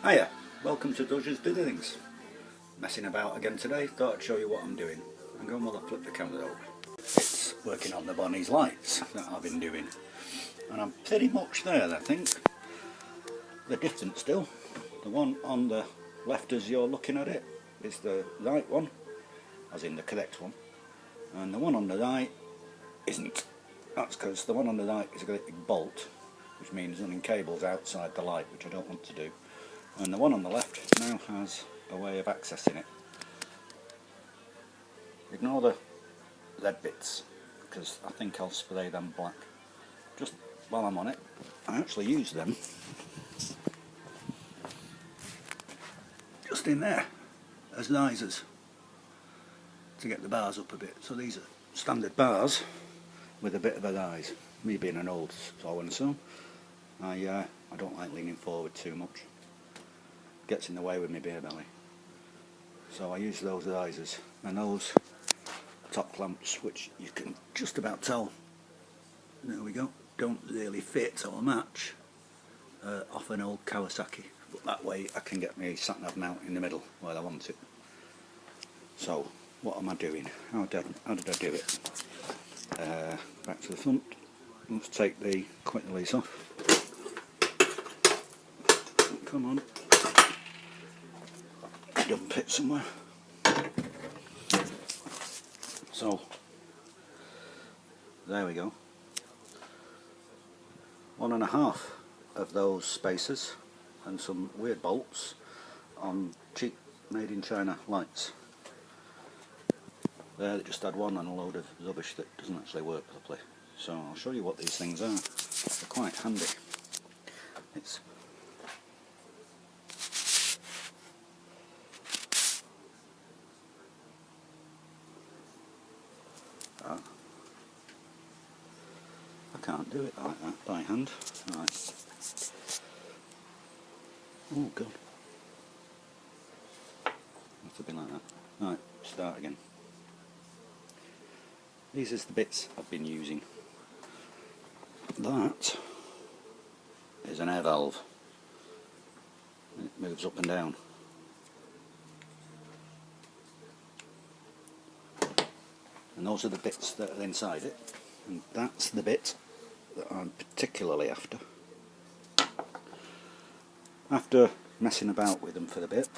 Hiya, welcome to Dodger's Doings. Messing about again today, thought I'd show you what I'm doing. I'm going while I flip the camera over. It's working on the Bonnie's lights that I've been doing. And I'm pretty much there, I think. They're different still. The one on the left as you're looking at it is the right one, as in the correct one. And the one on the right isn't. That's because the one on the right is a great big bolt, which means running cables outside the light, which I don't want to do. And the one on the left now has a way of accessing it. Ignore the red bits, because I think I'll spray them black. Just while I'm on it, I actually use them just in there as risers to get the bars up a bit. So these are standard bars with a bit of a rise. Me being an old saw and so, I don't like leaning forward too much. Gets in the way with my beer belly. So I use those risers, and those top clamps, which you can just about tell, there we go, don't really fit or match off an old Kawasaki, but that way I can get my sat-nav mount in the middle where I want it. So what am I doing? How did I do it? Back to the front. Let's take the quick release off. Come on. Dump it somewhere. So there we go. 1.5 of those spacers and some weird bolts on cheap made in China lights. There they just had one and a load of rubbish that doesn't actually work properly. So I'll show you what these things are. They're quite handy. It's I can't do it like that by hand. Right. Oh god. Have to be like that. Right, start again. These are the bits I've been using. That is an air valve. It moves up and down. And those are the bits that are inside it. And that's the bit that I'm particularly after. After messing about with them for a bit,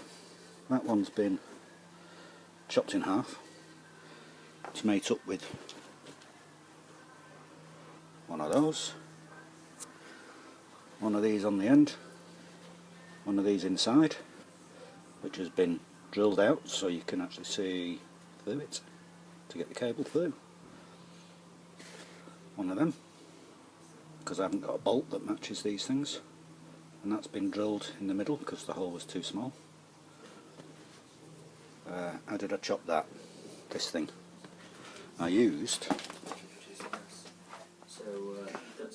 that one's been chopped in half. It's made up with one of those, one of these on the end, one of these inside, which has been drilled out so you can actually see through it to get the cable through. One of them, because I haven't got a bolt that matches these things, and that's been drilled in the middle because the hole was too small. How did I chop that? This thing. I used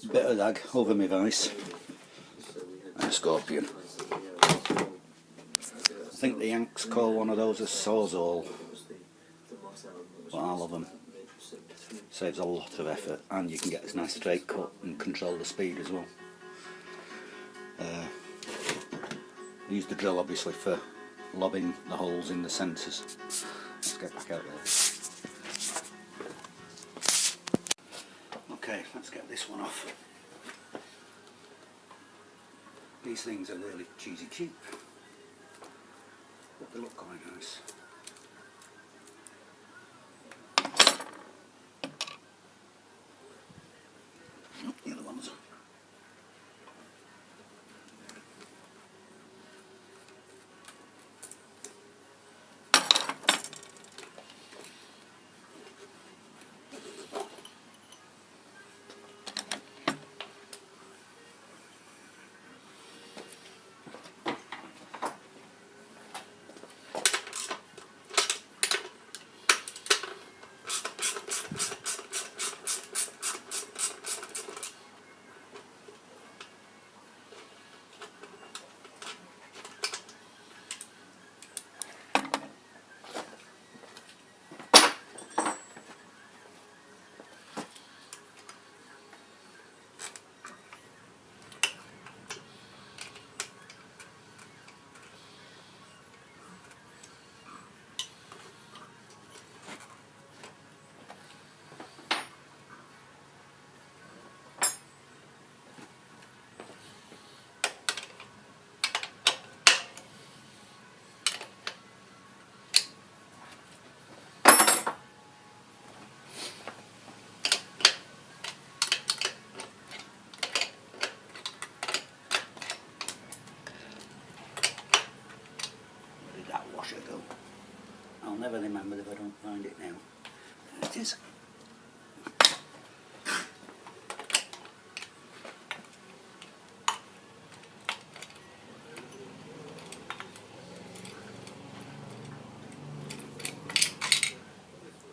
a bit of rag over my vice and a scorpion. I think the Yanks call one of those a sawzall, but I love them. Saves a lot of effort, and you can get this nice straight cut and control the speed as well. I use the drill obviously for lobbing the holes in the sensors. Let's get back out there. Okay, let's get this one off. These things are really cheesy cheap, but they look quite nice. The other ones. find it now. There it is.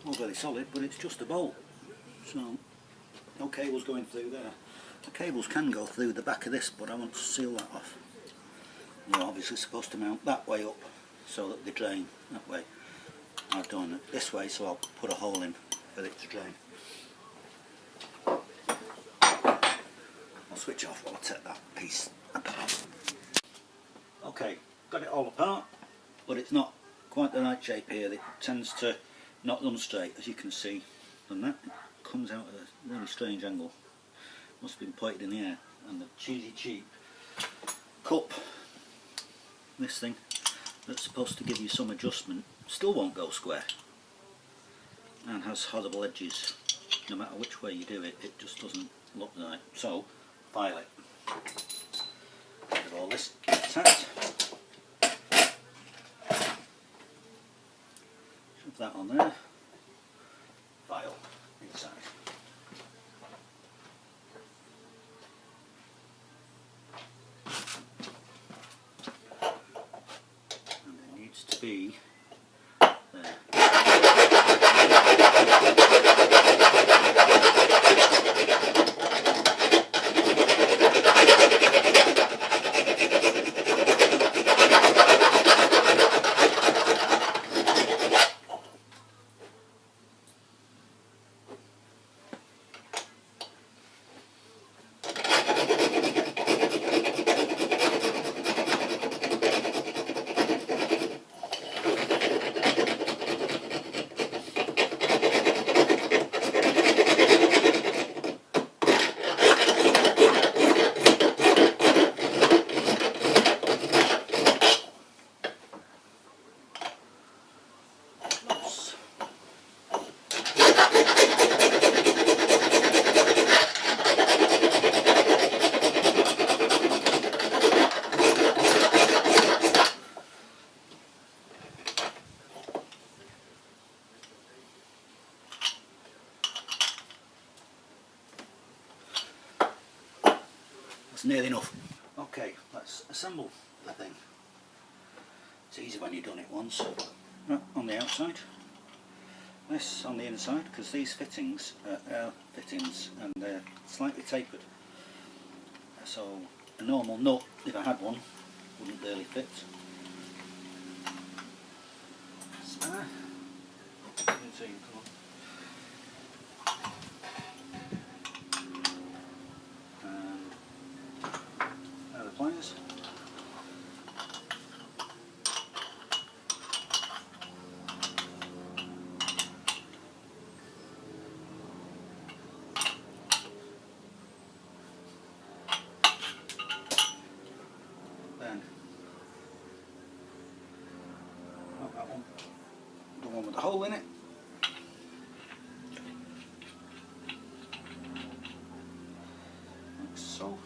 Not very solid, but it's just a bolt, so no cables going through there. The cables can go through the back of this, but I want to seal that off. You're obviously supposed to mount that way up so that they drain that way. I've done it this way, so I'll put a hole in for it to drain. I'll switch off while I take that piece apart. Okay, got it all apart, but it's not quite the right shape here. It tends to not run straight, as you can see, and that comes out at a really strange angle. Must have been pointed in the air, and the cheesy cheap cup, this thing that's supposed to give you some adjustment, still won't go square and has horrible edges. No matter which way you do it, it just doesn't look right. So file it. Get all this attached. Shove that on there. File inside. And it needs to be there. That's nearly enough. Okay, let's assemble the thing. It's easy when you've done it once. Right, on the outside, this on the inside, because these fittings are air fittings and they're slightly tapered. So a normal nut, if I had one, wouldn't really fit. Spare. Pliers. Then that one, the one with the hole in it. Like so.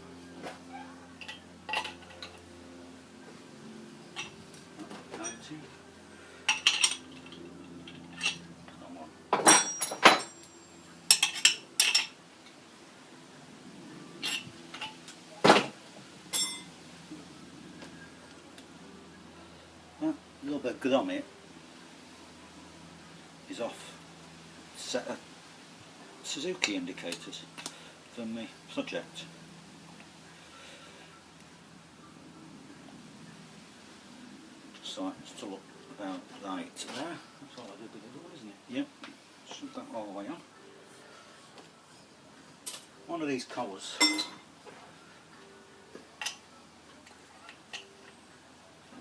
A little bit of grommet is off set of Suzuki indicators from the project. Just like to look about right there. That's all I did with the door, isn't it? Yep. Shove that all the way on. One of these collars.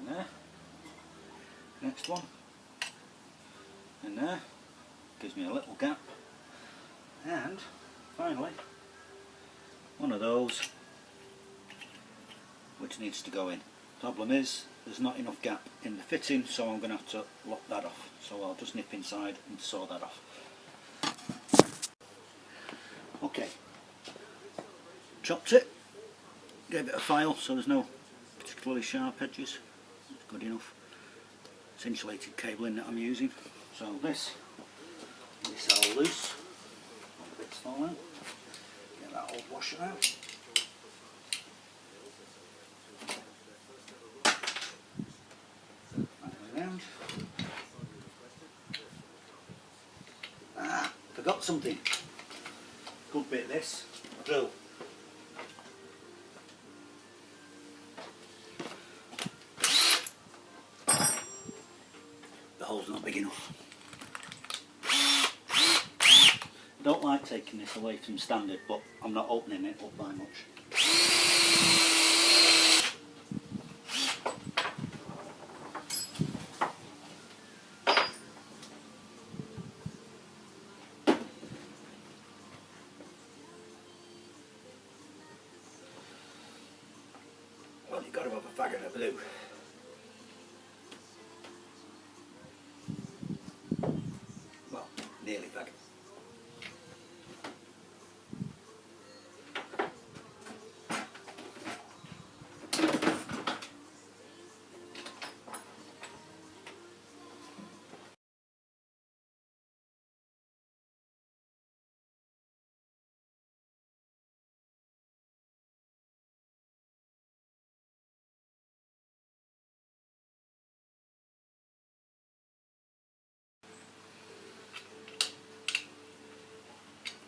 In there. Next one. In there. Gives me a little gap. And finally, one of those which needs to go in. Problem is, there's not enough gap in the fitting, so I'm going to have to lock that off. So I'll just nip inside and saw that off. Okay, chopped it, gave it a file so there's no particularly sharp edges. It's good enough. It's insulated cabling that I'm using. So this this all loose. Bits fall out. Get that old washer out. Around. Ah, forgot something. Good bit this. Drill. The hole's not big enough. Don't like taking this away from standard, but I'm not opening it up by much. Well, you've got to have a fag and a blue. Well, nearly fag.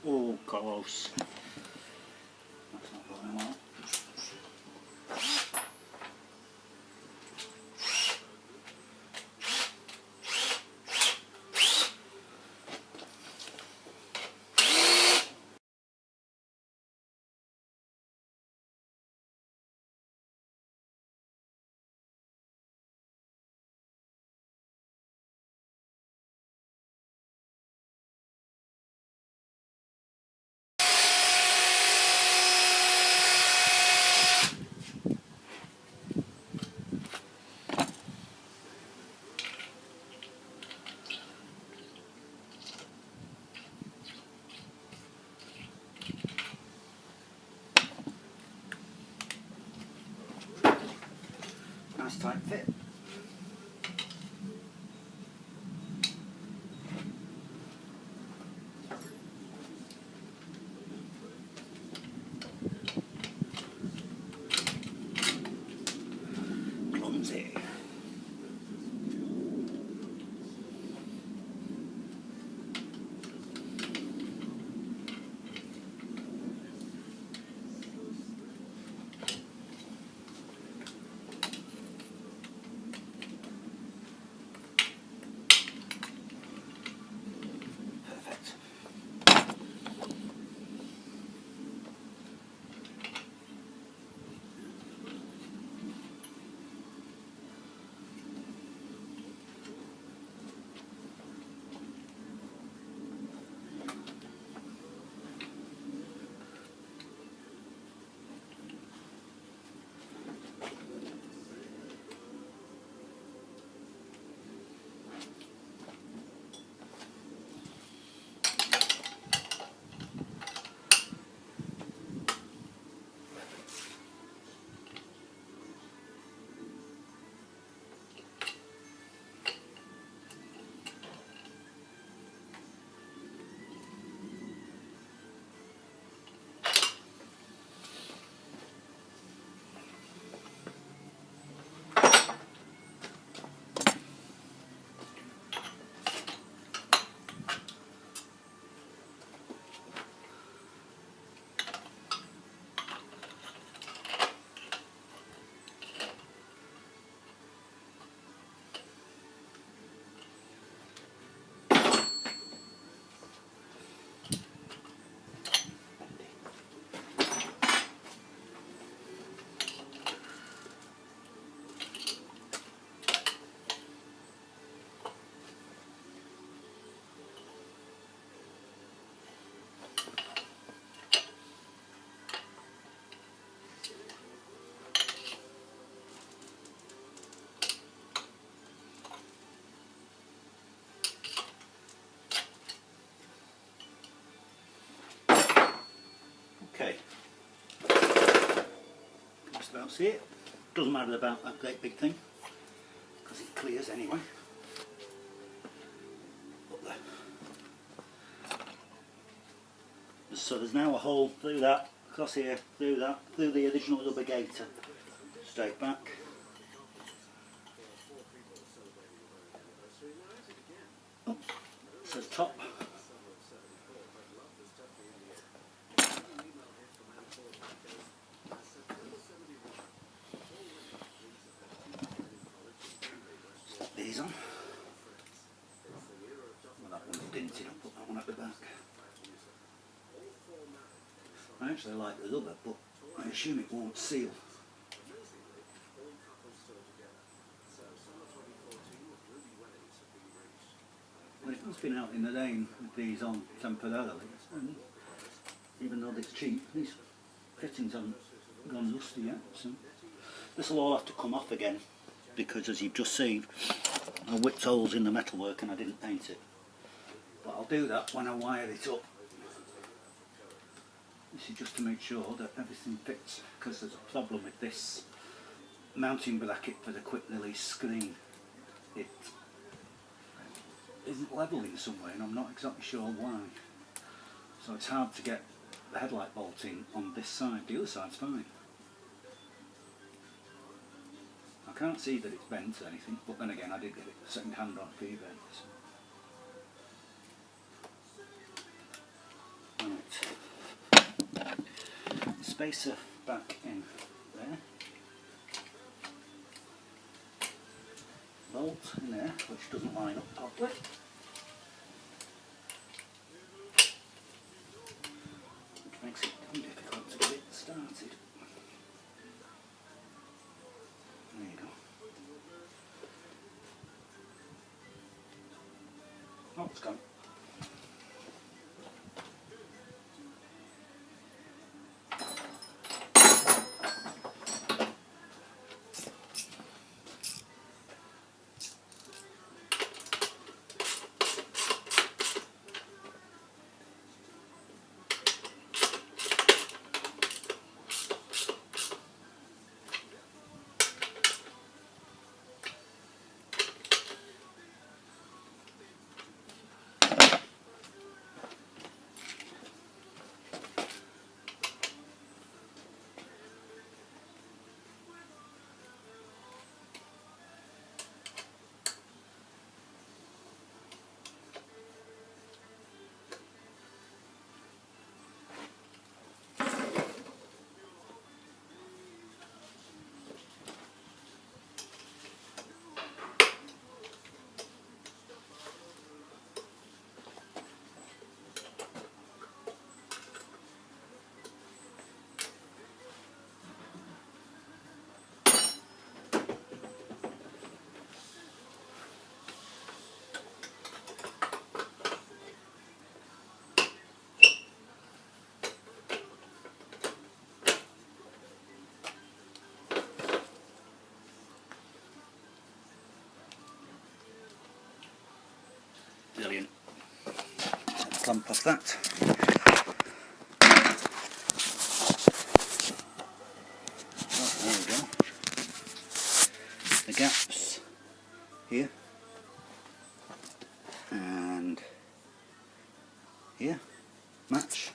Oh, close. That's not going well. Nice tight fit. Clumsy. Perfect. Okay. Just about see it. Doesn't matter about that great big thing, because it clears anyway. But So there's now a hole through that, across here, through that, through the original rubber gaiter, straight back. Oh, says top. Slip these on. Well, that one's dinted, I'll put that one at the back. I actually like the rubber, but I assume it won't seal. Well, it has been out in the rain with these on temporarily, and even though it's cheap, these fittings haven't gone rusty yet, so this will all have to come off again, because as you've just seen, I whipped holes in the metalwork and I didn't paint it. But I'll do that when I wire it up. This is just to make sure that everything fits, because there's a problem with this mounting bracket for the quick release screen. It isn't level in some way and I'm not exactly sure why. So it's hard to get the headlight bolt in on this side. The other side's fine. I can't see that it's bent or anything, but then again I did get it second hand on eBay. So. Right. Spacer back in there. Bolt in there, which doesn't line up properly. Which makes it difficult to get it started. There you go. Oh, it's gone. Brilliant. Clamp off that. Oh, there we go. The gaps here and here match.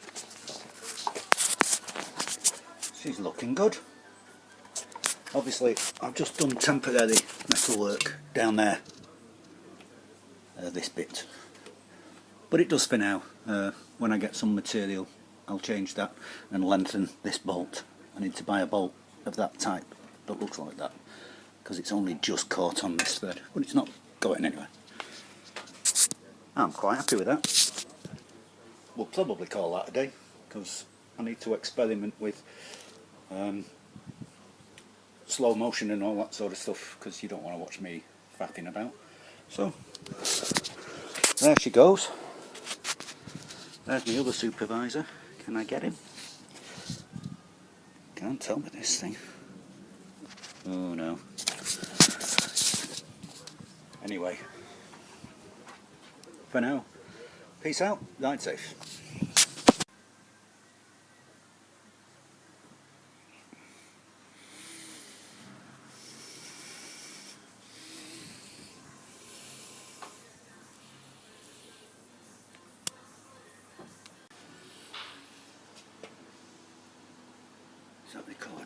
She's looking good. Obviously, I've just done temporary metalwork down there. This bit, but it does for now. When I get some material I'll change that and lengthen this bolt. I need to buy a bolt of that type that looks like that, because it's only just caught on this thread, but it's not going anywhere. I'm quite happy with that. We'll probably call that a day, because I need to experiment with slow motion and all that sort of stuff, because you don't want to watch me faffing about. So there she goes. There's my other supervisor. Can I get him? Can't tell with this thing. Oh no. Anyway, for now, peace out, ride safe. that they call it?